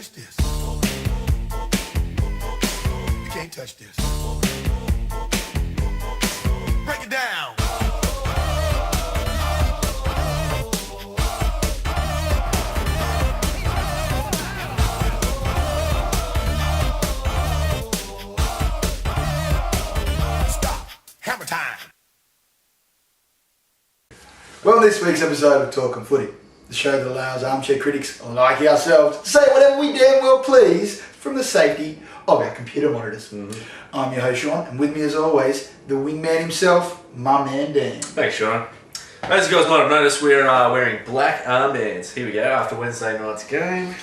touch this. You can't touch this. Break it down. Stop. Hammer time. Well, in this week's episode of Talking Footy, the show that allows armchair critics like ourselves to say whatever we damn well please from the safety of our computer monitors. I'm your host Sean, and with me as always, the wingman himself, my man Dan. Thanks, Sean. As you guys might have noticed, we're wearing black armbands. Here we go, after Wednesday night's game.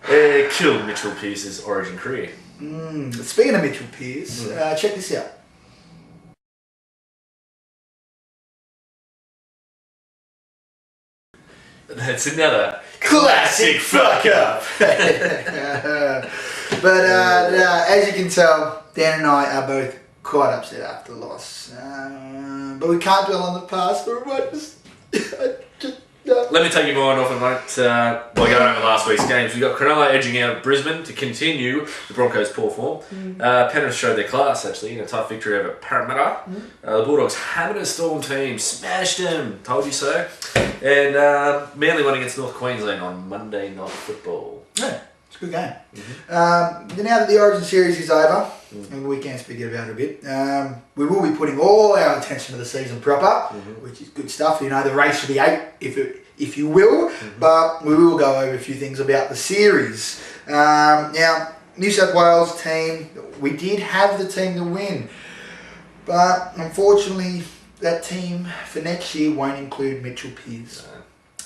Killed Mitchell Pearce's Origin career. Speaking of Mitchell Pearce, check this out. That's another classic fuck up. But as you can tell, Dan and I are both quite upset after the loss. But we can't dwell on the past very much. Let me take your mind off it, mate. By going over last week's games, we got Cronulla edging out of Brisbane to continue the Broncos' poor form. Penrith showed their class, actually, in a tough victory over Parramatta. The Bulldogs hammered a Storm team, smashed them, told you so. And Manly won against North Queensland on Monday Night Football. Yeah, it's a good game. Now that the Origin series is over, and we can speak about it a bit, we will be putting all our attention to the season proper, which is good stuff. You know, the race for the 8, if you will. But we will go over a few things about the series. Now, New South Wales team, we did have the team to win, but unfortunately, that team for next year won't include Mitchell Pearce.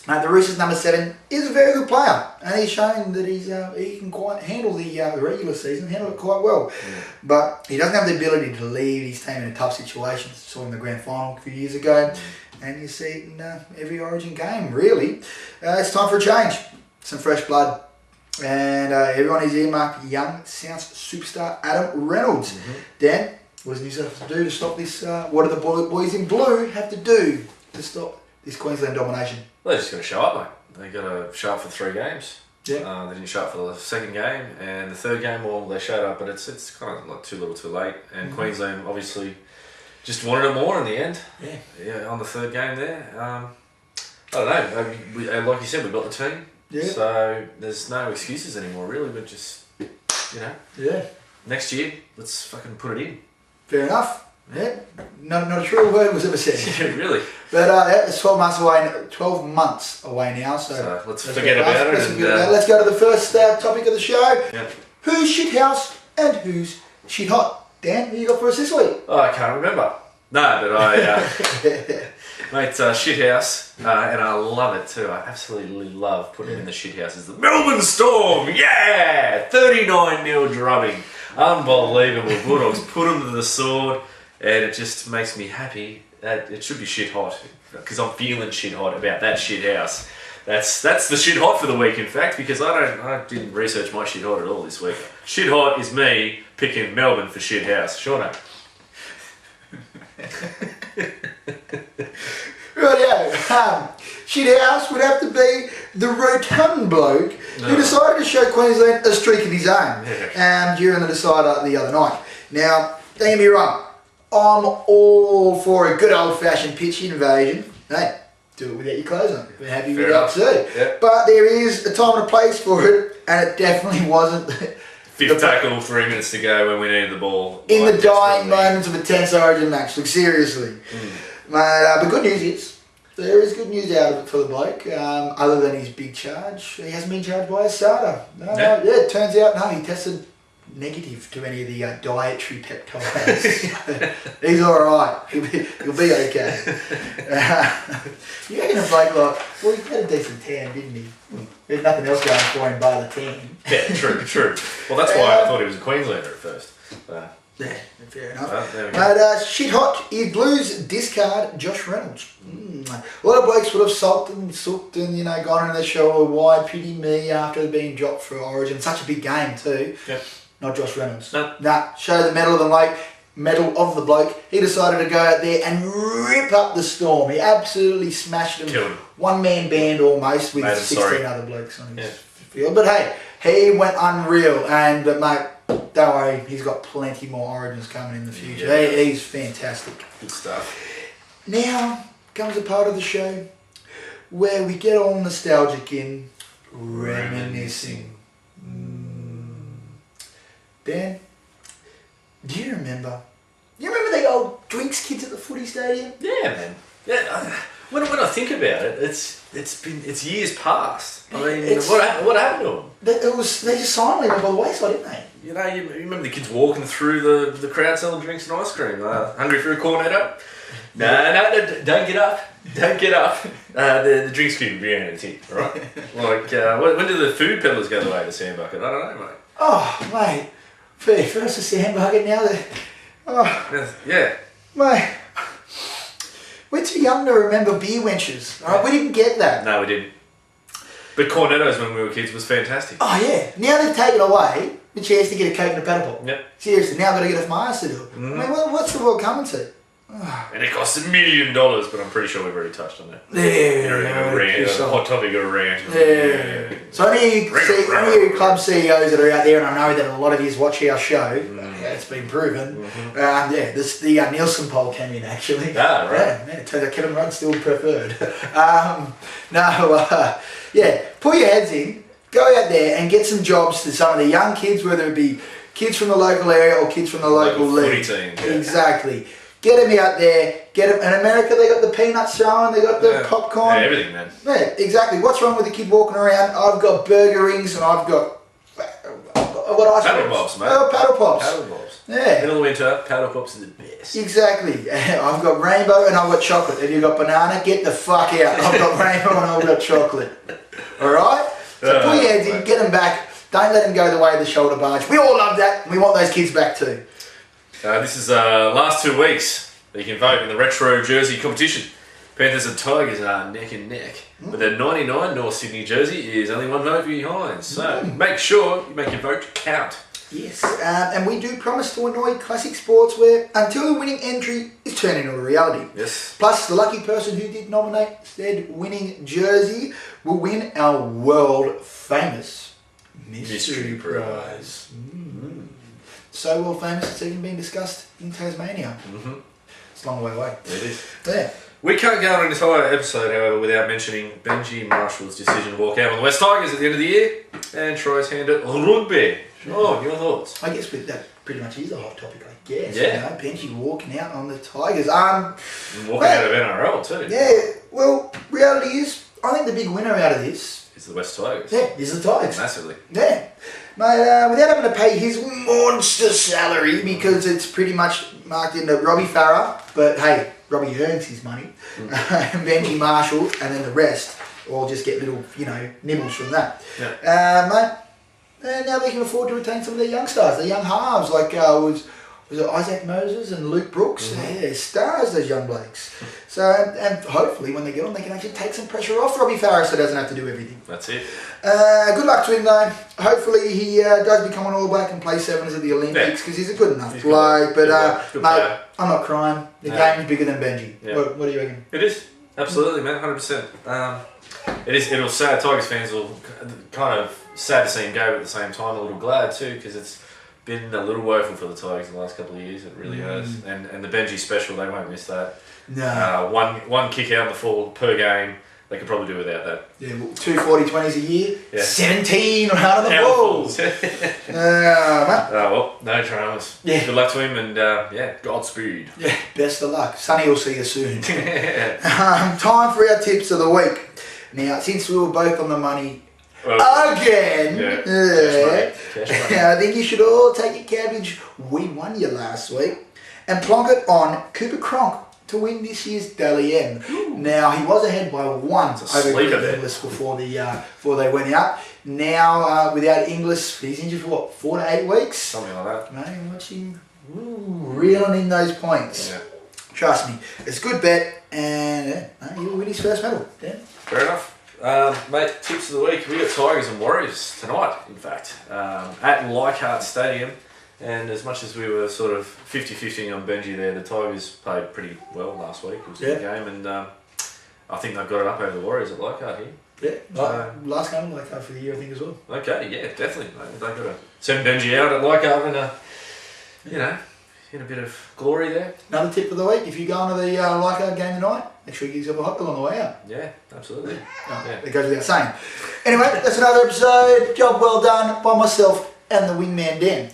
The Roosters number 7 is a very good player, and he's shown that he can quite handle the regular season, handle it quite well. But he doesn't have the ability to lead his team in a tough situation. Saw him in the grand final a few years ago, and you see it in every Origin game, really. It's time for a change, some fresh blood. And everyone is earmarked young South superstar Adam Reynolds. Dan, what does New South Wales do to stop this? What do the boys in blue have to do to stop this Queensland domination? Well, they're just going to show up, mate. They got to show up for 3 games. Yeah. They didn't show up for the second game, and the third game, well, they showed up, but it's kind of like too little too late. And Queensland obviously just wanted it more in the end. Yeah, on the third game there. I don't know. Like you said, we've got the team. Yeah. So there's no excuses anymore, really. But just, next year, let's fucking put it in. Fair enough. Yeah, not a true word was ever said. Yeah, really. But it's 12 months away now, so let's forget about it. Let's go to the first topic of the show. Yeah. Who's shit house and who's shit hot? Dan, who you got for us this week? Oh, I can't remember. No, but I, mate, shithouse, and I love it too. I absolutely love putting him in the shithouses. The Melbourne Storm, 39-0 drubbing. Unbelievable. Bulldogs put him to the sword. And it just makes me happy that it should be shit hot, because I'm feeling shit hot about that shit house. That's the shit hot for the week, in fact, because I didn't research my shit hot at all this week. Shit hot is me picking Melbourne for shit house. Sure no. Rightio. Shit house would have to be the rotund bloke who decided to show Queensland a streak of his own during the decider the other night. Now, don't get me wrong. I'm all for a good old-fashioned pitch invasion. Hey, do it without your clothes on. We're happy with that too. Yep. But there is a time and a place for it, and it definitely wasn't. Fifth tackle, 3 minutes to go when we needed the ball. In the dying moments of a tense Origin match. Look, seriously. But good news is, there is good news out of it for the bloke. Other than his big charge, he hasn't been charged by a SADA. It turns out, he tested negative to any of the dietary peptides. He's alright. He'll be okay. You reckon a bloke well, he had a decent tan, didn't he? There's nothing else going for him but the tan. Yeah, true. Well, that's why I thought he was a Queenslander at first. Yeah, fair enough. But shit hot is Blues discard Josh Reynolds. A lot of blokes would have sulked and sooked and gone on the show, why pity me after being dropped for Origin. Such a big game too. Yep. Not Josh Reynolds. Show the medal of the bloke. He decided to go out there and rip up the Storm. He absolutely smashed him. Killed him. One-man band almost with 16 other blokes on his field. But hey, he went unreal, and mate, don't worry, he's got plenty more Origins coming in the future. Yeah. He's fantastic. Good stuff. Now comes a part of the show where we get all nostalgic in reminiscing. Dan, do you remember? You remember the old drinks kids at the footy stadium? Yeah, man. Yeah. When I think about it, it's years past. I mean, what happened to them? They just silently went by the wayside, didn't they? You know, you remember the kids walking through the crowd selling drinks and ice cream. Hungry for a cornetto? No, don't get up. Don't get up. The drinks could be in it, right? Like, when did the food peddlers go the way of the sand bucket? I don't know, mate. Oh, mate. First the sand bucket, now the... Oh, yeah. mate. We're too young to remember beer wenches. Right? We didn't get that. No, we didn't. But cornettos when we were kids was fantastic. Oh, yeah. Now they've taken away the chance to get a Coke and a paddle pop. Yep. Seriously, now I've got to get off my ass to do it. I mean, what's the world coming to? And it costs $1 million, but I'm pretty sure we've already touched on that. Yeah. Hot topic of a rant. Yeah. So any of you club CEOs that are out there, and I know that a lot of you watch our show, it's been proven. The Nielsen poll came in actually. Ah, right. Yeah, it turns out Kevin Rudd's still preferred. Pull your heads in, go out there and get some jobs to some of the young kids, whether it be kids from the local area or kids from the local league. Footy team. Yeah. Exactly. Get them out there. Get them. In America, they got the peanuts throwing. They got the popcorn. Yeah, everything, man. Yeah, exactly. What's wrong with the kid walking around? I've got burger rings and I've got ice cream. Paddle pops, mate. Oh, paddle pops. Paddle pops. Yeah. Middle of winter, paddle pops are the best. Exactly. I've got rainbow and I've got chocolate. Have you got banana? Get the fuck out. I've got rainbow and I've got chocolate. All right? So pull your heads in, get them back. Don't let them go the way of the shoulder barge. We all love that. We want those kids back too. This is last 2 weeks. You can vote in the retro jersey competition. Panthers and Tigers are neck and neck. But the 99 North Sydney jersey is only one vote behind. So make sure you make your vote count. Yes, and we do promise to annoy classic sportswear until the winning entry is turned into a reality. Yes. Plus, the lucky person who did nominate said winning jersey will win our world famous mystery prize. So world famous, it's even been discussed in Tasmania. It's a long way away. It is. Yeah. We can't go on an entire episode, however, without mentioning Benji Marshall's decision to walk out on the West Tigers at the end of the year and Troy's hand at rugby. Oh, your thoughts? I guess that pretty much is a hot topic, I guess. Yeah. You know, Benji walking out on the Tigers. Walking out of NRL too. Yeah, well, reality is, I think the big winner out of this It's the West Tigers. is the Tigers. Massively. Yeah. Mate, without having to pay his monster salary, because it's pretty much marked into Robbie Farah, but hey, Robbie earns his money, and Benji Marshall, and then the rest all just get little, nibbles from that. Yeah. Mate, and now they can afford to retain some of their young stars, their young halves, like was it Isaac Moses and Luke Brooks? Yeah, stars, those young blokes. So, and hopefully when they get on, they can actually take some pressure off Robbie Farah so he doesn't have to do everything. That's it. Good luck to him though. Hopefully he does become an All Black and play sevens at the Olympics because he's a good enough bloke. But mate, I'm not crying. The game's bigger than Benji. Yeah. What do you reckon? It is. Absolutely, man. 100%. It'll sad. Tigers fans will kind of sad to see him go, but at the same time a little glad too because it's been a little woeful for the Tigers in the last couple of years. It really has. And the Benji special, they won't miss that. No. One kick out in the full per game. They could probably do without that. Yeah, 2 40-20s a year. Yeah. 17 out of the balls. Well, no dramas. Yeah. Good luck to him and Godspeed. Yeah, best of luck. Sonny will see you soon. Time for our tips of the week. Now, since we were both on the money again, Cash money. I think you should all take your cabbage. We won you last week. And plonk it on Cooper Cronk to win this year's Dally M. Now, he was ahead by 1 over Greg Inglis before they went out. Now, without Inglis, he's injured for what, 4 to 8 weeks? Something like that. Mate, watch him reeling in those points. Yeah. Trust me, it's a good bet, and he'll win his first medal. Yeah. Fair enough. Mate, tips of the week. We got Tigers and Warriors tonight, in fact, at Leichhardt Stadium. And as much as we were sort of 50-50 on Benji there, the Tigers played pretty well last week. It was a good game, and I think they've got it up over the Warriors at Leichhardt here. Yeah, last game of Leichhardt for the year, I think, as well. Okay, yeah, definitely. They got to send Benji out at Leichhardt and, you know, in a bit of glory there. Another tip for the week: if you go into the Leichhardt game tonight, make sure you give yourself a hot dog on the way out. Yeah, absolutely. Yeah. It goes without saying. Anyway, that's another episode. Job well done by myself and the wingman Dan.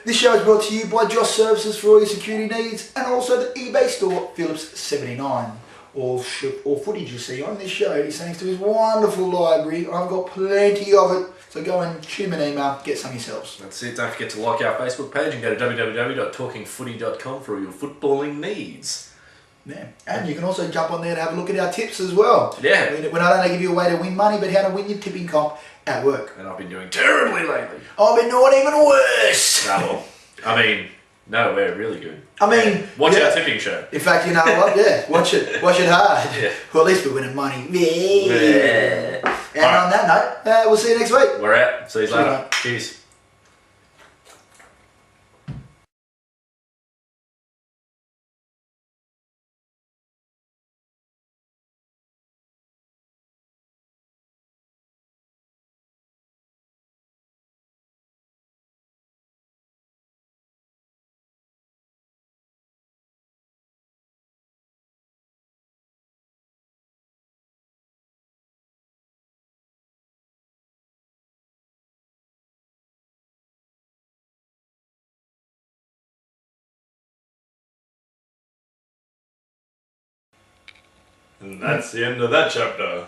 This show is brought to you by Josh Services for all your security needs, and also the eBay store Phillips 79. All footage you see on this show is thanks to his wonderful library. I've got plenty of it, so go and shoot him an email, get some yourselves. That's it. Don't forget to like our Facebook page and go to www.talkingfooty.com for all your footballing needs. Yeah, and you can also jump on there and have a look at our tips as well. Yeah. We not only give you a way to win money, but how to win your tipping comp at work. And I've been doing terribly lately. I've been doing even worse. No, well, I mean, no, we're really good. I mean, watch our tipping show. In fact, you know what? Yeah, watch it hard. Yeah. Well, at least we're winning money. Yeah. And on that note, we'll see you next week. We're out. See you later. Mate. Cheers. And that's the end of that chapter.